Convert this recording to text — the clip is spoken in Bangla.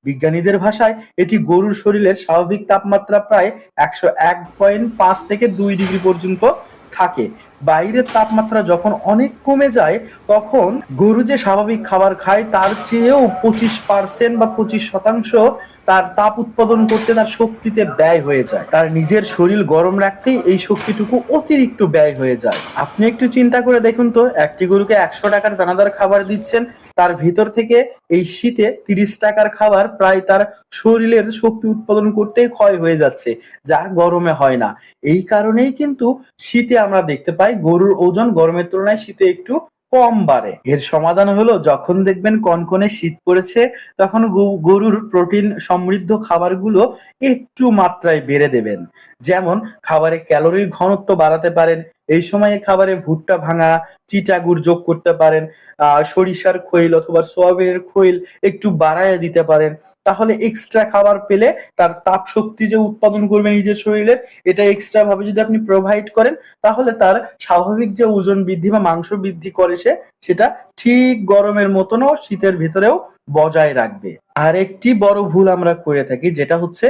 বিজ্ঞানীদের ভাষায় এটি গরুর শরীরের স্বাভাবিক তাপমাত্রা প্রায় 101.5 থেকে 2 ডিগ্রি পর্যন্ত থাকে। বাইরের তাপমাত্রা যখন অনেক কমে যায় তখন গরু যে স্বাভাবিক খাবার খায় তার চেয়েও 25% বা 25% তার তাপ উৎপাদন করতে তার শক্তিতে ব্যয় হয়ে যায়। তার নিজের শরীর গরম রাখতেই এই শক্তিটুকু অতিরিক্ত ব্যয় হয়ে যায়। আপনি একটু চিন্তা করে দেখুন তো, একটি গরুকে 100 টাকার দানাদার খাবার দিচ্ছেন, তার ভিতর থেকে এই শীতে 30 টাকার খাবার প্রায় তার শরীরের শক্তি উৎপাদন করতেই ক্ষয় হয়ে যাচ্ছে, যা গরমে হয় না। এই কারণেই কিন্তু শীতে আমরা দেখতে পাই গরুর ওজন গরমের তুলনায় শীতে একটু কম বাড়ে। এর সমাধান হলো, যখন দেখবেন কনকনে শীত পড়েছে তখন গরুর প্রোটিন সমৃদ্ধ খাবারগুলো একটু মাত্রায় বেড়ে দেবেন। যেমন খাবারে ক্যালোরির ঘনত্ব বাড়াতে পারেন। এই সময়ে খাবারে ভুট্টা ভাঙা, চিটা গুড় যোগ করতে পারেন। সরিষার খৈল অথবা সোয়াবিনের খৈল একটু বাড়ায় দিতে পারেন। তাহলে এক্সট্রা খাবার পেলে তার তাপ শক্তি যে উৎপাদন করবে নিজের শরীরের, এটা এক্সট্রা ভাবে যদি আপনি প্রোভাইড করেন তাহলে তার স্বাভাবিক যে ওজন বৃদ্ধি বা মাংস বৃদ্ধি করে সেটা ঠিক গরমের মতনও শীতের ভিতরেও বজায় রাখবে। আর একটি বড় ভুল আমরা করে থাকি, যেটা হচ্ছে